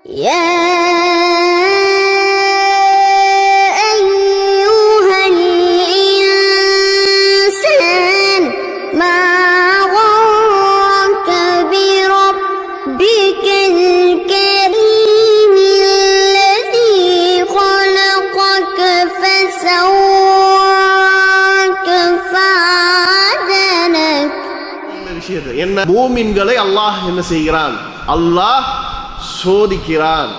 என்ன மூமின்களை அல்லாஹ் என்ன செய்கிறான்? அல்லாஹ் சோதிக்கிறான்.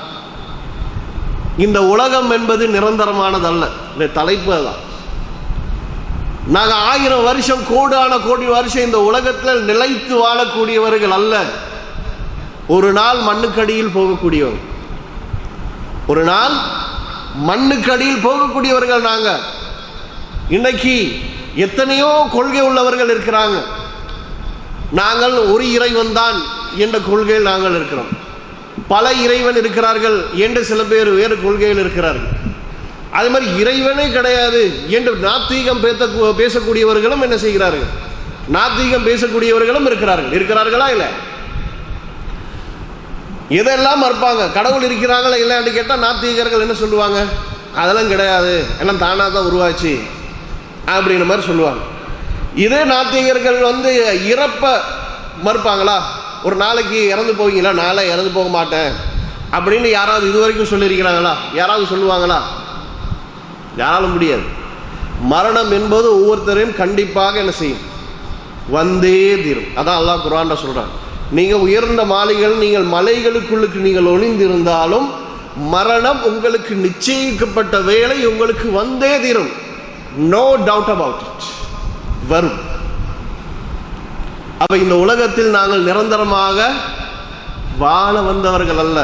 இந்த உலகம் என்பது நிரந்தரமானதல்ல. இந்த தலைப்பு தான். நாங்க 1000 வருஷம் கோடான கோடி வருஷம் இந்த உலகத்தில் நிலைத்து வாழக்கூடியவர்கள் அல்ல. ஒரு நாள் மண்ணுக்கடியில் போகக்கூடியவர்கள், ஒரு நாள் மண்ணுக்கடியில் போகக்கூடியவர்கள் நாங்க. இன்னைக்கு எத்தனையோ கொள்கை உள்ளவர்கள் இருக்கிறாங்க. நாங்கள் ஒரு இறைவன் தான் என்ற கொள்கையில் நாங்கள் இருக்கிறோம். பல இறைவன் இருக்கிறார்கள் என்று சில பேர் வேறு கொள்கையில் இருக்கிறார்கள். அதே மாதிரி இறைவனே கிடையாது என்று நாத்திகம் பேசக்கூடியவர்களும் என்ன செய்கிறார்கள்? நாத்திகம் பேசக்கூடியவர்களும் இருக்கிறார்களா? இல்லை. எதெல்லாம் மறுப்பாங்க. கடவுள் இருக்கிறாங்களா இல்லைன்னு கேட்டால் நாத்திகர்கள் என்ன சொல்லுவாங்க? அதெல்லாம் கிடையாது, எல்லாம் தானாக தான் உருவாச்சு அப்படின்ற மாதிரி சொல்லுவாங்க. இதே நாத்திகர்கள் இறப்ப மறுப்பாங்களா? ஒரு நாளைக்கு இறந்து போவீங்களா? நாளை இறந்து போக மாட்டேன் அப்படின்னு யாராவது இது வரைக்கும் சொல்லியிருக்கிறாங்களா? யாராவது சொல்லுவாங்களா? யாராலும் முடியாது. மரணம் என்பது ஒவ்வொருத்தரையும் கண்டிப்பாக என்ன செய்யும்? வந்தே தீரும். அதான் அல்லாஹ் குர்ஆன்ல சொல்றான். நீங்கள் உயர்ந்த மாளிகைகள், நீங்கள் மலைகளுக்குள்ளுக்கு நீங்கள் ஒளிந்திருந்தாலும் மரணம் உங்களுக்கு நிச்சயிக்கப்பட்ட வேளை உங்களுக்கு வந்தே தீரும். நோ டவுட் அபவுட் இட், வரும். அப்ப இந்த உலகத்தில் நாங்கள் நிரந்தரமாக வாழ வந்தவர்கள் அல்ல.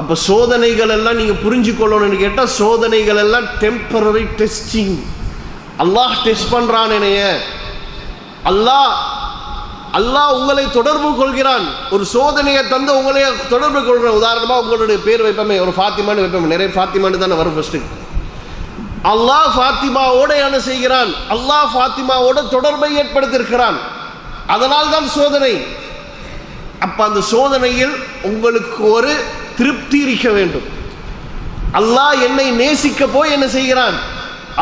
அப்ப சோதனைகள் எல்லாம் நீங்க புரிஞ்சு கொள்ளணும்னு கேட்டா, சோதனைகள் எல்லாம் டெம்பரரி டெஸ்டிங். அல்லாஹ் டெஸ்ட் பண்றான். என்னைய அல்லாஹ் உங்களை தொடர்பு கொள்கிறான். ஒரு சோதனையை தந்து உங்களை தொடர்பு கொள்கிறான். உதாரணமா உங்களுடைய பேர் வைப்பமே, ஒரு ஃபாத்திமான்னு வைப்பமே. நிறைய ஃபாத்திமான்னு தானே வரும் ஃபர்ஸ்ட். அல்லாஹ் ஃபாத்திமாவோட என்ன செய்கிறான்? அல்லாஹ் ஃபாத்திமாவோட தொடர்பை ஏற்படுத்தியிருக்கிறான். அதனால் தான் சோதனை. அப்ப அந்த சோதனையில் உங்களுக்கு ஒரு திருப்தி இருக்க வேண்டும். அல்லாஹ் என்னை நேசிக்க போய் என்ன செய்கிறான்?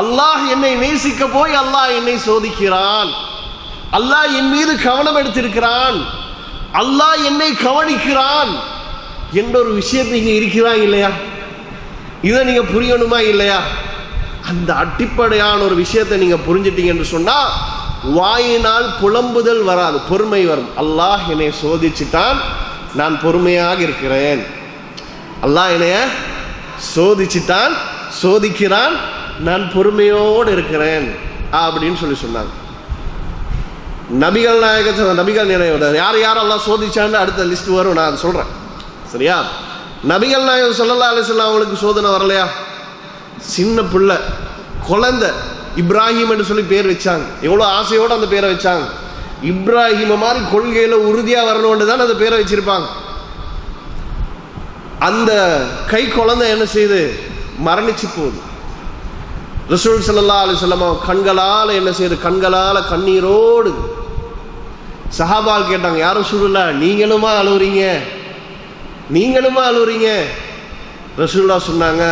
அல்லாஹ் என்னை நேசிக்க போய் அல்லாஹ் என்னை சோதிக்கிறான். அல்லாஹ் என் மீது கவனம் எடுத்திருக்கிறான். அல்லாஹ் என்னை கவனிக்கிறான் என்ற ஒரு விஷயத்தை இங்க இருக்கிறாங்க இல்லையா? இதை நீங்க புரியணுமா இல்லையா? அந்த அடிப்படையான ஒரு விஷயத்தை நீங்க புரிஞ்சிட்டீங்க என்று சொன்னா வாயினால் புலம்புதல் வராது, பொறுமை வரும். அல்லாஹ் என்னை சோதிச்சுட்டான், நான் பொறுமையாக இருக்கிறேன். அல்லாஹ் என்னைய சோதிச்சுட்டான், சோதிக்கிறான், நான் பொறுமையோடு இருக்கிறேன் அப்படின்னு சொன்னாங்க. நபிகள் நாயகம் யார் யாரெல்லாம் சோதிச்சான்னு அடுத்த லிஸ்ட் வரும், நான் சொல்றேன். சரியா? நபிகள் நாயகம் ஸல்லல்லாஹு அலைஹி வஸல்லம் அவங்களுக்கு சோதனை வரலையா? சின்ன பிள்ளை, குழந்தை, இப்ராஹிம் என்று சொல்லி பேர் வச்சாங்க. எவ்வளோ ஆசையோடு அந்த பேரை வச்சாங்க. இப்ராஹிம் மாதிரி கொள்கையில் உறுதியாக வரணும்னு தான் அந்த பேரை வச்சிருப்பாங்க. அந்த கை குழந்தை என்ன செய்யுது? மரணிச்சு போகுது. ரசூல் ஸல்லல்லாஹு அலைஹி வஸல்லம் கண்களால் என்ன செய்யுது? கண்களால் கண்ணீரோடு. சஹாபால் கேட்டாங்க, யார் ரசூலுல்லாஹ், நீங்களுமா அழுவுறீங்க? நீங்களுமா அழுவுறீங்க? ரசூலுல்லாஹ் சொன்னாங்க,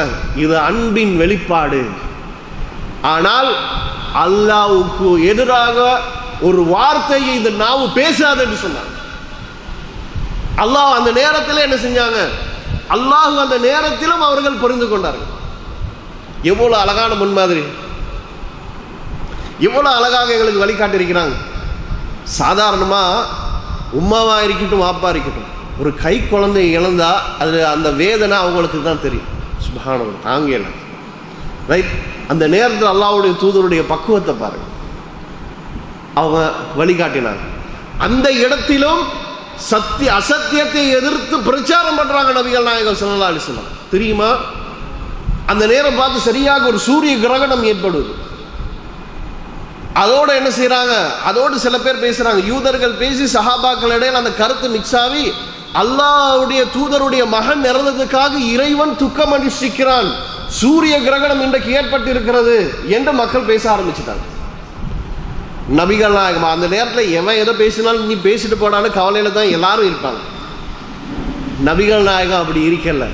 இது அன்பின் வெளிப்பாடு. ஆனால் அல்லாஹ்வுக்கு எதிராக ஒரு வார்த்தையை இந்த நாவு பேசாது என்று சொன்னாங்க. அல்லாஹ் அந்த நேரத்தில் என்ன செஞ்சாங்க? அல்லாஹ் அந்த நேரத்திலும் அவர்கள் புரிந்து கொண்டார்கள். எவ்வளவு அழகான முன்மாதிரி, எவ்வளவு அழகாக எங்களுக்கு வழிகாட்டிருக்கிறாங்க. சாதாரணமா உம்மாவா இருக்கட்டும், வாப்பா இருக்கட்டும், ஒரு கை குழந்தை இழந்தா அது அந்த வேதனை அவங்களுக்கு தான் தெரியும். சுப்ஹானல்லாஹ், தாங்கல. ரைட்? அந்த நேரத்தில் அல்லாஹ்வுடைய தூதருடைய பக்குவத்தை பாருங்க. அவங்க வழிகாட்டினாங்க. அந்த இடத்திலும் அசத்தியத்தை எதிர்த்து பிரச்சாரம் பண்றாங்க நபிகள் நாயகம் ஸல்லல்லாஹு அலைஹி வஸல்லம். தெரியுமா? அந்த நேரம் பார்த்து சரியாக ஒரு சூரிய கிரகணம் ஏற்படுது. அதோட என்ன செய்யறாங்க? அதோடு சில பேர் பேசுறாங்க. யூதர்கள் பேசி சஹாபாக்கள் இடையில் அந்த கருத்து மிக்ஸ் ஆகி அல்லாஹ்வுடைய தூதருடைய மகன் இறந்ததுக்காக இறைவன் துக்கம் அனுஷ்டிக்கிறான், சூரிய கிரகணம் இன்றைக்கு ஏற்பட்டிருக்கிறது என்று மக்கள் பேச ஆரம்பிச்சுட்டாங்க. நபிகள் நாயகம் அந்த நேரத்தில் எவன் எதை பேசினாலும் நீ பேசிட்டு போனான்னு கவலையில தான் எல்லாரும் இருப்பாங்க. நபிகள் நாயகம் அப்படி இருக்கல.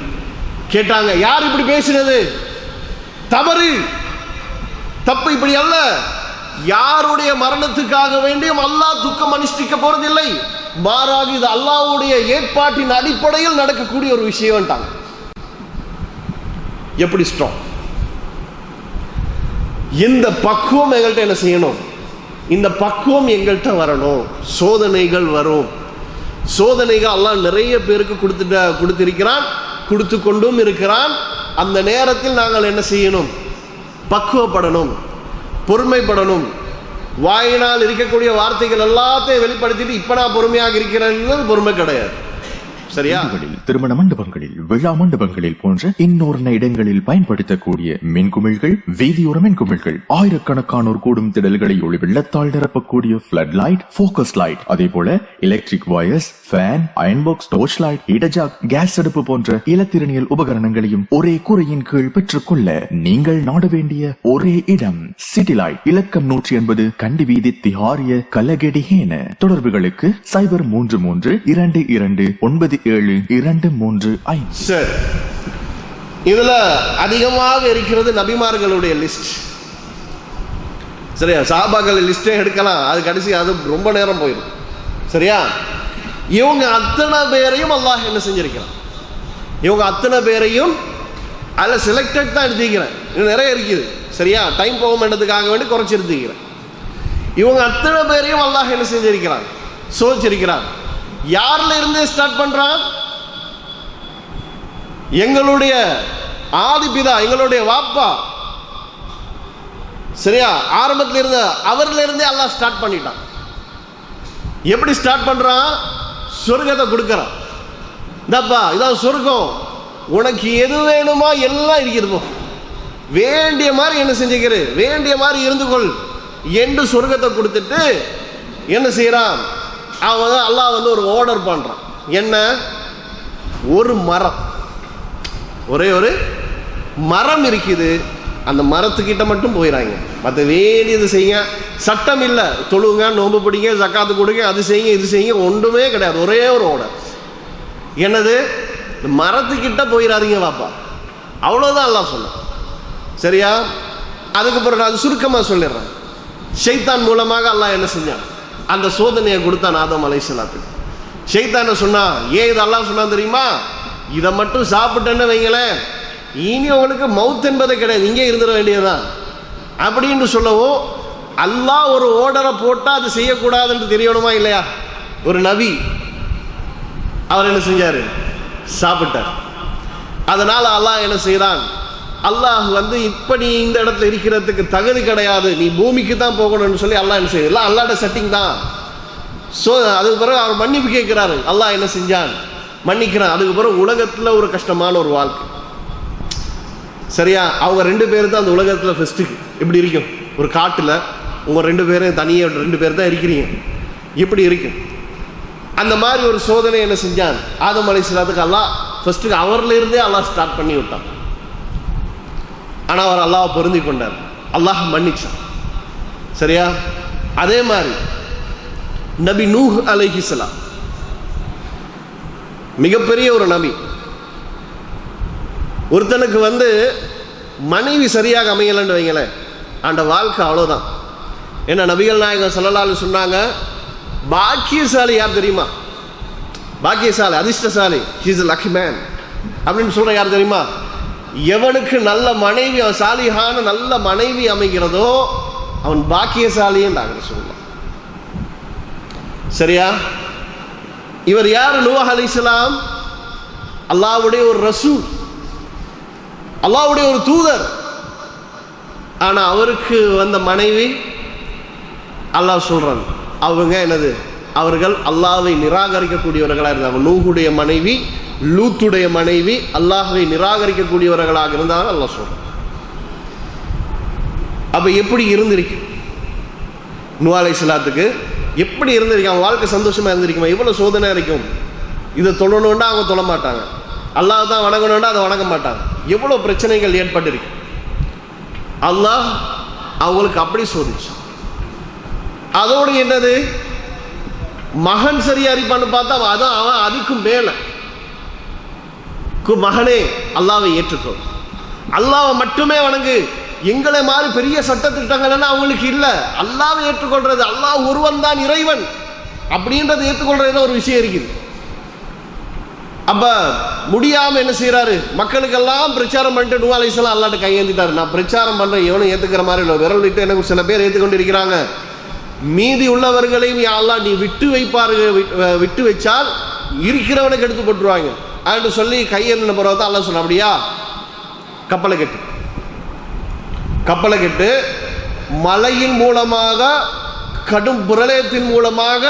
கேட்டாங்க, யார் இப்படி பேசினது? தவறு, தப்பு, இப்படி அல்ல. யாருடைய மரணத்துக்காக வேண்டியும் அல்லாஹ் துக்கம் அனுஷ்டிக்க போறதில்லை, மாறாக இது அல்லாஹ்வுடைய ஏற்பாட்டின் அடிப்படையில் நடக்கக்கூடிய ஒரு விஷயம். எப்படி ஸ்ட்ராங்! இந்த பக்குவம் எங்கள்கிட்ட என்ன செய்யணும்? இந்த பக்குவம் எங்கள்கிட்ட வரணும். சோதனைகள் வரும். சோதனைகள் அல்லாஹ் நிறைய பேருக்கு கொடுத்திருக்கிறான், கொடுத்து கொண்டும் இருக்கிறான். அந்த நேரத்தில் நாங்கள் என்ன செய்யணும்? பக்குவப்படணும், பொறுமைப்படணும். வாயினால் இருக்கக்கூடிய வார்த்தைகள் எல்லாத்தையும் வெளிப்படுத்திட்டு இப்ப நான் பொறுமையாக இருக்கிறேன் பொறுமை கிடையாது. சரியா? திருமண மண்டபங்களில், விழா மண்டபங்களில் போன்ற இன்னொரு இடங்களில் பயன்படுத்தக்கூடிய மின்குமிழ்கள், வீதியோர மின்குமிழ்கள், ஆயிரக்கணக்கானோர் கூடும் திடல்களை ஒளி வெள்ளத்தால் நிரப்பக்கூடிய பிளட் லைட், போக்கஸ் லைட், அதே போல electric wires, fan, iron box, torch light, இடஜாக், கேஸ் அடுப்பு போன்ற இலத்திரனியல் உபகரணங்களையும் ஒரே கூரையின் கீழ் பெற்றுக்கொள்ள நீங்கள் நாட வேண்டிய ஒரே இடம் சிட்டி லைட். இலக்கம் 180 கண்டி வீதி, திஹாரிய, கலகெடிஹேன. தொடர்புகளுக்கு 0332297235. சரி, இதுல அதிகமாக இருக்கிறது நபிமார்களுடைய லிஸ்ட். சரியா? சஹாபாக்கள் லிஸ்டே எடுக்கலாம், அது கடைசி அது ரொம்ப நேரம் போயிடும். சரியா? இவங்க அத்தனை பேரையும் அல்லாஹ் என்ன செஞ்சிருக்கிறான்? இவங்க அத்தனை பேரையும் அதில் செலக்டட் தான் எடுத்துக்கிறேன், இன்னும் நிறைய இருக்குது. சரியா? டைம் போகணுன்றதுக்காக வேண்டி குறைச்சி எடுத்துக்கிறேன். இவங்க அத்தனை பேரையும் அல்லாஹ் என்ன செஞ்சிருக்கிறான்? சோதிச்சிருக்கிறான். யார்ல இருந்து ஸ்டார்ட் பண்றான்? எங்களுடைய ஆதிபிதா, எங்களுடைய வாப்பா. சரியா? ஆரம்பத்தில் இருந்த அவர்ல இருந்தே அல்லாஹ் ஸ்டார்ட் பண்ணிட்டான். எப்படி ஸ்டார்ட் பண்றான்? சொர்க்கத்தை கொடுக்கறான். இந்தப்பா இதான் சொர்க்கம், உனக்கு எது வேணுமா எல்லாம் இருக்கிறது, வேண்டிய மாதிரி என்ன செஞ்சுக்கிற, வேண்டிய மாதிரி இருந்து கொள் என்று சொர்க்கத்தை கொடுத்துட்டு என்ன செய்யறான்? அவன் அல்லாஹ் ஒரு ஆர்டர் பண்றான். என்ன? ஒரு மரம், ஒரே ஒரு மரம் இருக்குது, அந்த மரத்துக்கிட்ட மட்டும் போயிடாங்க, மற்ற வேண்டியது செய்யுங்க, சட்டம் இல்லை, தொழுங்க, நோம்பு பிடிங்க, ஜக்காத்து கொடுங்க, அது செய்யுங்க, இது செய்யுங்க, ஒன்றுமே கிடையாது. ஒரே ஒரு ஆர்டர். என்னது? மரத்துக்கிட்ட போயிடாதீங்க வாப்பா, அவ்வளோதான் அல்லாஹ் சொன்ன. சரியா? அதுக்கப்புறம் நான் சுருக்கமாக சொல்லிடுறேன். ஷைத்தான் மூலமாக அல்லாஹ் என்ன செஞ்சான்? அந்த சோதனையை கொடுத்தான் ஆதம் அலைஹிஸ்ஸலாத்துக்கு. ஷைத்தான் சொன்னா, ஏன் இது அல்லாஹ் சொன்னா தெரியுமா? இதை மட்டும் சாப்பிட்டேன்னு வைங்களேன், இனி உங்களுக்கு மவுத் என்பதே கிடையாது, இங்கே இருந்துட வேண்டியதுதான் அப்படின்னு சொல்லவும், அல்லாஹ் ஒரு ஓர்டரை போட்டா அது செய்யக்கூடாதுன்னு தெரியணுமா இல்லையா? ஒரு நபி அவர் என்ன செஞ்சாரு? சாப்பிட்டார். அதனால அல்லாஹ் என்ன செய்யறான்? அல்லாஹ் இப்ப நீ இந்த இடத்துல இருக்கிறதுக்கு தகுதி கிடையாது, நீ பூமிக்கு தான் போகணும்னு சொல்லி அல்லாஹ் என்ன செய்யலாம்? அல்லாஹ்ட செட்டிங் தான். ஸோ அதுக்கு பிறகு அவர் மன்னிப்பு கேட்கிறாரு. அல்லாஹ் என்ன செஞ்சான்? மன்னிக்கிறான். அதுக்கு பிறகு உலகத்துல ஒரு கஷ்டமான ஒரு வாழ்க்கை. சரியா? அவங்க 2 பேர் தான் அந்த உலகத்துல ஃபர்ஸ்ட். எப்படி இருக்கும்? ஒரு காட்டுல உங்க 2 பேரும் தனியே 2 பேர் தான் இருக்கிறீங்க, எப்படி இருக்கும்? அந்த மாதிரி ஒரு சோதனை என்ன செஞ்சான்? ஆதம் அலைஹிஸ்ஸலாத்துக்கு அல்லாஹ் ஃபர்ஸ்ட் அவர்ல இருந்தே அல்லாஹ் ஸ்டார்ட் பண்ணி விட்டான். ஆனா அவர் அல்லாஹ் பொருந்தி கொண்டார், அல்லாஹ் மன்னிச்சான். சரியா? அதே மாதிரி நபி நூஹ் அலைஹிஸ்ஸலாம் மிகப்பெரிய ஒரு நபி. ஒருத்தனுக்கு மனைவி சரியாக அமையலன்னு வைங்களேன், அந்த வாழ்க்கை அவ்வளோதான். ஏன்னா நபிகள் நாயகம் ஸல்லல்லாஹு அலைஹி வஸல்லம் சொன்னாங்க, பாக்கியசாலி யார் தெரியுமா? பாக்கியசாலி, அதிர்ஷ்டசாலி, he is a lucky man அப்படின்னு சொல்ற யார் தெரியுமா? எவனுக்கு நல்ல மனைவி, சாலிஹான நல்ல மனைவி அமைகிறதோ அவன் பாக்கியசாலியே நாங்கள் சொல்லலாம். சரியா? இவர் யார்? நூஹ் அலைஹிஸ்ஸலாம் அல்லாஹ்வுடைய ஒரு ரசூல், அல்லாஹ்வுடைய ஒரு தூதர். ஆனா அவருக்கு வந்த மனைவி அல்லாஹ் சொல்றான், அவங்க என்னது? அவர்கள் அல்லாஹ்வை நிராகரிக்கக்கூடியவர்களாக இருந்தாங்க. நூஹுடைய மனைவி, லூத்துடைய மனைவி அல்லாஹ்வை நிராகரிக்கக்கூடியவர்களாக இருந்தாங்க அல்லாஹ் சொல்றான். அப்ப எப்படி இருந்திருக்கு நூஹ் அலைஹிஸ்ஸலாத்துக்கு? எப்படி இருந்திருக்கு? அவன் வாழ்க்கை சந்தோஷமா இருந்திருக்குமா? எவ்வளவு சோதனை இருக்கும். இதை தொழணும்னா அவங்க தொழ மாட்டாங்க, அல்லாஹ் தான் வணங்கணும்னா அதை வணங்க மாட்டாங்க. எவ்வளவு பிரச்சனைகள் ஏற்பட்டிருக்கு. அல்லாஹ் அவங்களுக்கு அப்படி சோதிச்சு. அதோடு என்னது? மகன் சரியா இருப்பான்னு பார்த்தா அதான் அவன் அதுக்கும் மேல மகனே அல்லாஹ்வை ஏற்றுக்கோ, அல்லாஹ்வை மட்டுமே வணங்கு, எங்களை மாதிரி பெரிய சட்ட திட்டங்கள் எல்லாம் அவங்களுக்கு இல்லை. அல்லாஹ்வை ஏற்றுக்கொள்றது, அல்லாஹ் ஒருவன் தான் இறைவன் அப்படின்றத ஏற்றுக்கொள்றதுல ஒரு விஷயம் இருக்குது. அப்ப முடியாம என்ன செய்யறாரு, மக்களுக்கெல்லாம் பிரச்சாரம் பண்ணிட்டு நூஹ் அலைஹிஸ்ஸலாம் அல்லாஹ்ட்ட கையேந்திட்டாரு. நான் பிரச்சாரம் பண்றேன், எவனும் ஏத்துக்கிற மாதிரி இல்லை, விரல் விட்டு எனக்கு சில பேர் ஏற்றுக்கொண்டு இருக்கிறாங்க, மீதி உள்ளவர்களையும் யா அல்லாஹ் நீ விட்டு வச்சால் இருக்கிறவனுக்கு எடுத்து போட்டுருவாங்க அப்படின்னு சொல்லி கையேந்தின பிறகு தான் அல்லாஹ் சொன்ன, அப்படியா கப்பலை கெட்டு மழையின் மூலமாக கடும் பிரளயத்தின் மூலமாக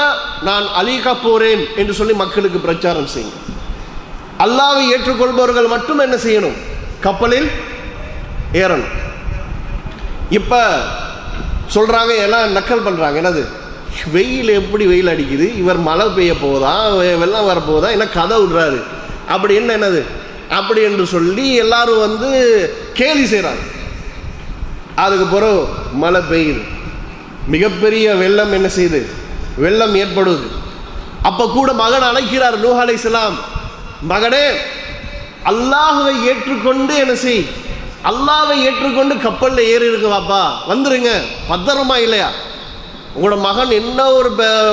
நான் அழிக்க போறேன் என்று சொல்லி மக்களுக்கு பிரச்சாரம் செய்யுங்க. அல்லாஹ்வை ஏற்றுக்கொள்பவர்கள் மட்டும் என்ன செய்யணும், கப்பலில் ஏறணும். இப்ப சொல்றாங்க, எல்லாம் நக்கல் பண்றாங்க, என்னது வெயில் எப்படி வெயில் அடிக்குது, இவர் மழை பெய்ய போதா வெள்ளம் வரப்போதா என்ன கதை விடுறாரு அப்படி என்னது அப்படி என்று சொல்லி எல்லாரும் கேலி செய்றாங்க. அதுக்கு பிறகு மழை பெய்யுது, மிகப்பெரிய வெள்ளம் என்ன செய்யுது, வெள்ளம் ஏற்படுது. அப்ப கூட மகன் அழைக்கிறார் நூஹ் அலைஹிஸ்ஸலாம், மகனே அல்லாஹ்வை ஏற்றுக்கொண்டு என்ன செய், அல்லாஹ்வை ஏற்றுக்கொண்டு கப்பல்ல ஏறி இருக்கு வாப்பா, வந்துருங்க, பத்திரமா இல்லையா, உங்களோட மகன் என்ன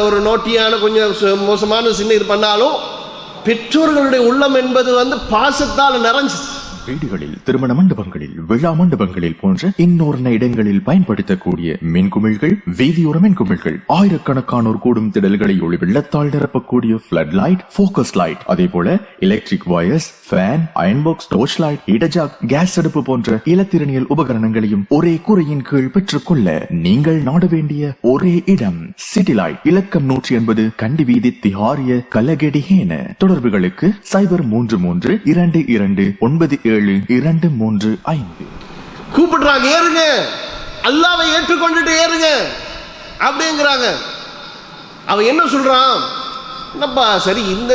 ஒரு நோட்டியான கொஞ்சம் மோசமான சின்ன இது பண்ணாலும் பெற்றோர்களுடைய உள்ளம் என்பது பாசத்தால் நிறைஞ்சு. வீடுகளில், திருமண மண்டபங்களில், விழா மண்டபங்களில் போன்ற இன்னொரு இடங்களில் பயன்படுத்தக்கூடிய மின்குமிழ்கள், வீதியோர மின்குமிழ்கள், ஆயிரக்கணக்கானோர் கூடும் திடல்களை ஒளி வெள்ளத்தால் நிரப்பக்கூடிய ஃபிளட் லைட், ஃபோக்கஸ் லைட், அதே போல electric wires, fan, iron box, torch light, இடஜாக், கேஸ் அடுப்பு போன்ற இலத்திரனியல் உபகரணங்களையும் ஒரே கூரையின் கீழ் பெற்றுக்கொள்ள நீங்கள் நாட வேண்டிய ஒரே இடம் சிட்டி லைட். இலக்கம் 180 கண்டி வீதி, திஹாரிய, கலகெடிஹேன. தொடர்புகளுக்கு 0332297235. கூப்பிடுறாங்க, ஏறுங்க, அல்லாஹ்வை ஏற்றுக்கொண்டுட்டு ஏறுங்க அப்படிங்கிறாங்க. அவன் என்ன சொல்றான், என்னப்பா சரி, இந்த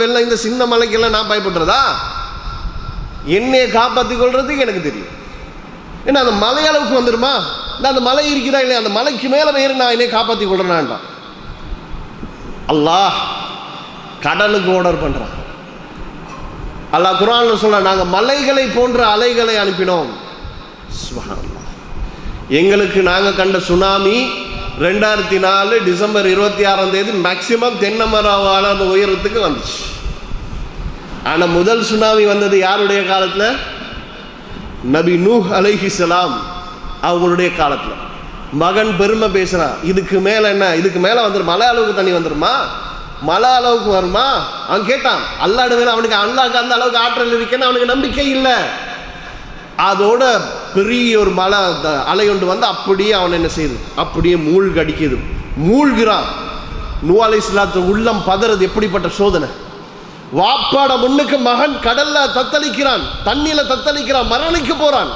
வெள்ளம், இந்த சின்ன மலைக்கெல்லாம் நான் பயப்படுறதா, என்னைய காப்பாற்றிக் கொள்றதுக்கு எனக்கு தெரியும். ஏன்னா அந்த மலை அளவுக்கு வந்துருமா, நான் அந்த மலை இருக்கிறா இல்லையா, அந்த மலைக்கு மேல ஏறி நான் என்னைய காப்பாற்றிக் கொள்றேன். அல்லாஹ் கடலுக்கு ஆர்டர் பண்றான். அல்லாஹ் குர்ஆன்ல சொல்ற, நாங்க மலைகளை போன்ற அலைகளை அனுப்பினோம். சுப்ஹானல்லாஹ். எங்களுக்கு நாங்க கண்ட சுனாமி 2004 டிசம்பர் 26 மேக்சிமம் தென்னமராவான உயரத்துக்கு வந்துச்சு. ஆனா முதல் சுனாமி வந்தது யாருடைய காலத்துல, நபி நூஹ் அலைஹிஸ்ஸலாம் அவங்களுடைய காலத்துல. மகன் பெருமை பேசுறான், இதுக்கு மேல என்ன, இதுக்கு மேல மலை அளவுக்கு தண்ணி வந்துருமா, மலை அளவுக்கு வருமா. அவன் கேட்டான், அல்லாஹ் மேல அவனுக்கு அந்த அளவுக்கு ஆற்றல் இருக்குன்னு அவனுக்கு நம்பிக்கை இல்லை. அதோட பெரிய ஒரு மலை அலை கொண்டு அப்படியே அவன் என்ன செய்யுது, அப்படியே மூழ்கடிக்குது, மூழ்கிறான். நூஹ் அலைஹிஸ்ஸலாத்து உள்ளம் பதறது. எப்படிப்பட்ட சோதனை, வாப்பாட முன்னுக்கு மகன் கடல்ல தத்தளிக்கிறான், தண்ணியில தத்தளிக்கிறான், மரணிக்க போறான்.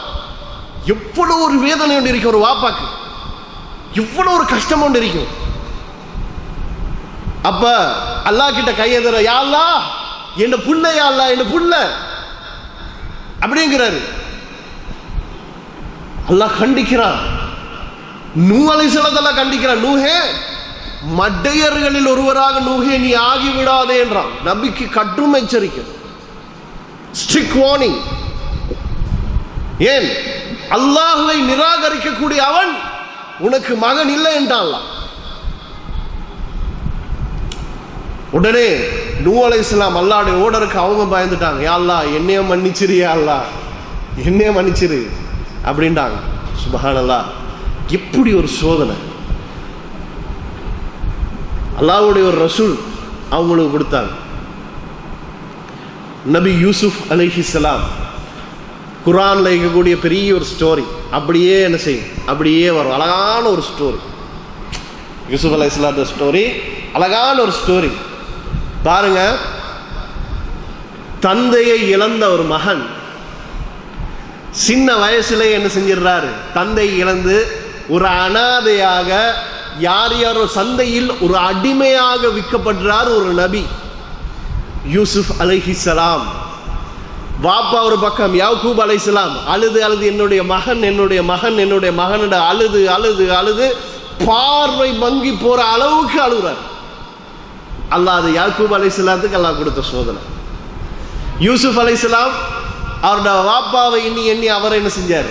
எவ்வளவு ஒரு வேதனை ஒன்று இருக்கும் ஒரு வாப்பாக்கு, எவ்வளவு ஒரு கஷ்டம் ஒன்று இருக்கும். அப்ப அல்லாஹ் கிட்ட கையெழுற, யா அல்லாஹ் என்ன புள்ள, யா அல்லாஹ் என்ன புள்ள அப்படிங்கிறாரு. அல்லாஹ் கண்டிக்கிறான், நூஹ் அலைஹிஸ்ஸலாம் கண்டிக்கிறான், நூஹே மடையர்களில் ஒருவராக நூஹே நீ ஆகிவிடாதே என்றான். நபிக்கு கடும் எச்சரிக்கை, ஸ்ட்ரிக்ட் வார்னிங். ஏன், அல்லாஹ்வை நிராகரிக்கக்கூடிய அவன் உனக்கு மகன் இல்லை என்றான். உடனே நூஹ் அலைஹிஸ்ஸலாம் அல்லாஹ்வுடைய ஓர்டருக்கு அவங்க பயந்துட்டாங்க, யா அல்லாஹ் என்னைய மன்னிச்சிரு, யா அல்லாஹ் என்னைய மன்னிச்சிரு அப்படின்ட்டாங்க. சுப்ஹானல்லாஹ். எப்படி ஒரு சோதனை அல்லாஹ்வுடைய ஒரு ரசூல் அவங்களுக்கு கொடுத்தாங்க. நபி யூசுப் அலைஹிஸ்ஸலாம், குர்ஆன்ல இருக்கக்கூடிய பெரிய ஒரு ஸ்டோரி, அப்படியே என்ன செய்யும், அப்படியே வரும். அழகான ஒரு ஸ்டோரி, யூசுப் அலைஹிஸ்ஸலாத்து ஸ்டோரி, அழகான ஒரு ஸ்டோரி. பாருங்க, தந்தையை இழந்த ஒரு மகன் சின்ன வயசுல என்ன செஞ்சிடறாரு, தந்தை இழந்து ஒரு அனாதையாக யாரோ சந்தையில் ஒரு அடிமையாக விற்கப்படுறார் ஒரு நபி யூசுப் அலைஹிஸ்ஸலாம். வாப்பா ஒரு பக்கம், யாக்கூப் அலைஹிஸ்ஸலாம் அழுது என்னுடைய மகன் அழுது பார்வை மங்கி போற அளவுக்கு அழுகிறார். அல்லாஹ் அது யாக்கூப் அலைஹிஸ்ஸலாத்துக்கு அல்லாஹ் கொடுத்த சோதனை. யூசுப் அலைஹிஸ்ஸலாம் அவருடைய வாப்பாவை எண்ணி எண்ணி அவர் என்ன செஞ்சார்?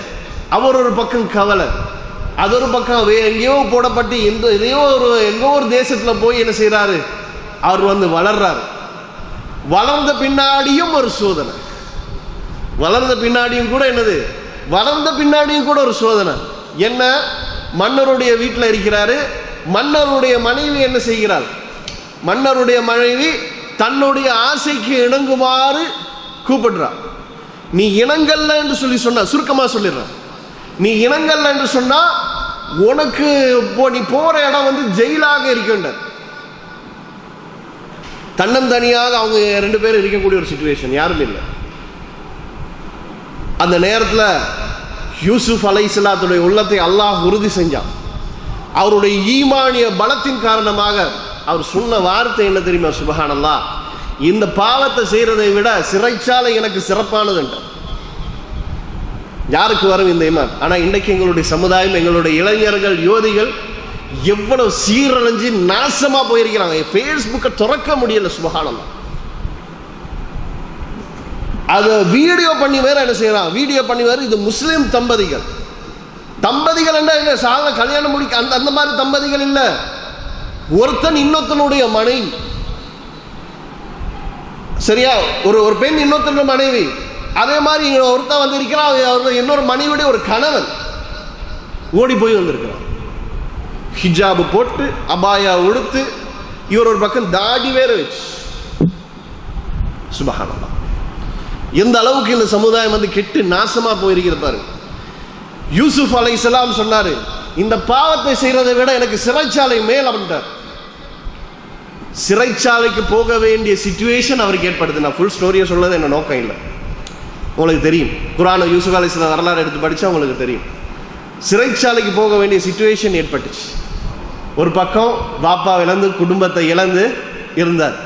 அவர் ஒரு பக்கம் கவலை, அது ஒரு பக்கம் எங்கேயோ போடப்பட்டு எங்கோ ஒரு தேசத்துல போய் என்ன செய்யறாரு? அவர் வந்து வளர்றாரு. வளர்ந்த பின்னாடியும் ஒரு சோதனை, வளர்ந்த பின்னாடியும் கூட என்னது? வளர்ந்த பின்னாடியும் கூட ஒரு சோதனை. என்ன? மன்னருடைய வீட்டில் இருக்கிறாரு. மன்னருடைய மனைவி என்ன செய்கிறாள்? மன்னருடைய மனைவி தன்னுடைய ஆசைக்கு இணங்குமாறு கூப்பிடுறார். நீ இணங்கல்ல என்று சொன்னா, சுருக்கமா சொல்லிடுற, நீ இணங்கல்ல என்று சொன்னா உனக்கு நீ போற இடம் வந்து ஜெயிலாக இருக்கின்ற. தன்னந்தனியாக அவங்க 2 பேரும் இருக்கக்கூடிய ஒரு சிச்சுவேஷன், யாரும் இல்லை. அந்த நேரத்தில் யூசுப் அலைஹிஸ்ஸலாத்துடைய உள்ளத்தை அல்லாஹ் உறுதி செஞ்சான். அவருடைய ஈமானிய பலத்தின் காரணமாக அவர் சொன்ன வார்த்தை என்ன தெரியுமா? சுப்ஹானல்லாஹ், இந்த பாவத்தை செய்யறதை விட சிறைச்சாலை எனக்கு சிறப்பானது என்றார். யாருக்கு வரும் இந்த ஈமான்? ஆனா இன்றைக்கு எங்களுடைய சமுதாயம், எங்களுடைய இளைஞர்கள், யோதிகள் எவ்வளவு சீரழிஞ்சு நாசமா போயிருக்கிறாங்க. ஃபேஸ்புக்கை திறக்க முடியல. சுப்ஹானல்லாஹ், அது வீடியோ பண்ணி வேற என்ன செய்யறான்? வீடியோ பண்ணி வேற. இது முஸ்லிம் தம்பதிகள். தம்பதிகள் என்ன சாக கல்யாணம் முடிக்க அந்த மாதிரி தம்பதிகள் இல்ல. ஒருத்தன் இன்னொருத்தனுடைய மனைவி, சரியா? ஒரு பெண் இன்னொருத்தனுடைய மனைவி. அதே மாதிரி ஒருத்தன் வந்து இருக்கிறான், இன்னொரு மனைவியுடைய ஒரு கணவன் ஓடி போய் வந்திருக்கிறான். ஹிஜாபு போட்டு அபாயா உடுத்து, இவர் ஒரு பக்கம் தாடி வேற வச்சு. சுப்ஹானல்லாஹ், எந்த அளவுக்கு இந்த சமுதாயம் வந்து கெட்டு நாசமா போயிருக்கிற பாருங்க. யூசுப் அலைஹிஸ்ஸலாம் சொன்னாரு, இந்த பாவத்தை செய்யறதை விட எனக்கு சிறைச்சாலை மேல் அப்படின்றார். சிறைச்சாலைக்கு போக வேண்டிய சிச்சுவேஷன் அவருக்கு ஏற்படுது. நான் ஃபுல் ஸ்டோரியை சொல்றது என்ன நோக்கம் இல்லை, உங்களுக்கு தெரியும். குர்ஆன் யூசுப் அலைஹிஸ்ஸலாம் வரலாறு எடுத்து படிச்சா உங்களுக்கு தெரியும். சிறைச்சாலைக்கு போக வேண்டிய சிச்சுவேஷன் ஏற்பட்டுச்சு. ஒரு பக்கம் பாப்பா இழந்து குடும்பத்தை இழந்து இருந்தார்.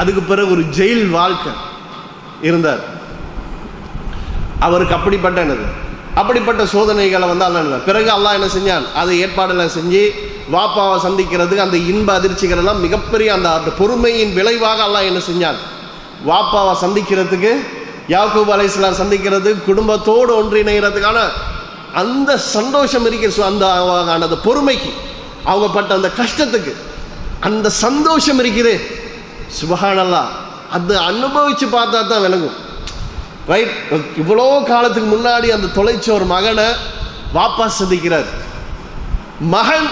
அதுக்கு பிறகு ஒரு ஜெயில் வாழ்க்கை இருந்தார். அவருக்கு அப்படிப்பட்ட சோதனைகளை வந்து அல்லாஹ் பிறகு அல்லாஹ் என்ன செஞ்சான்? அதை ஏற்பாடுலாம் செஞ்சு வாப்பாவை சந்திக்கிறதுக்கு அந்த இன்ப அதிர்ச்சிகள் எல்லாம் மிகப்பெரிய அந்த பொறுமையின் விளைவாக அல்லாஹ் என்ன செஞ்சான்? வாப்பாவை சந்திக்கிறதுக்கு, யாக்கூப் அலைஹிஸ்ஸலாம் சந்திக்கிறது, குடும்பத்தோடு ஒன்றிணைகிறதுக்கான அந்த சந்தோஷம் இருக்கிற அந்த பொறுமைக்கு, அவங்க பட்ட அந்த கஷ்டத்துக்கு அந்த சந்தோஷம் இருக்குது. சுப்ஹானல்லாஹ், அது அனுபவிச்சு பார்த்தா தான் விளங்கும். ரைட்? இவ்வளோ காலத்துக்கு முன்னாடி அந்த தொலைச்ச ஒரு மகனை வாப்பா சந்திக்கிறார். மகன்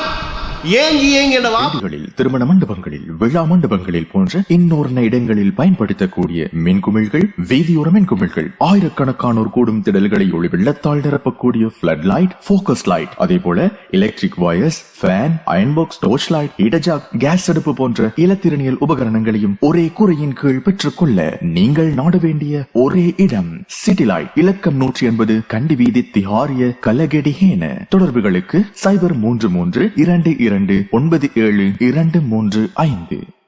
ஏங்கி வீடுகளில், திருமண மண்டபங்களில், விழா மண்டபங்களில் போன்ற இன்னொரு இடங்களில் பயன்படுத்தக்கூடிய மின்குமிழ்கள், வீதியோர மின்குமிழ்கள், ஆயிரக்கணக்கானோர் கூடும் திடல்களை ஒளி வெள்ளத்தால் நிரப்பக்கூடிய ஃபிளட் லைட், ஃபோக்கஸ் லைட், அதே போல electric wires, fan, iron box, torch light, இடஜாக், கேஸ் அடுப்பு போன்ற இலத்திரனியல் உபகரணங்களையும் ஒரே கூரையின் கீழ் பெற்றுக்கொள்ள நீங்கள் நாட வேண்டிய ஒரே இடம் சிட்டி லைட். இலக்கம் 180, கண்டி வீதி, திஹாரிய, கலகெடிஹேன. தொடர்புகளுக்கு 033 22 97 235.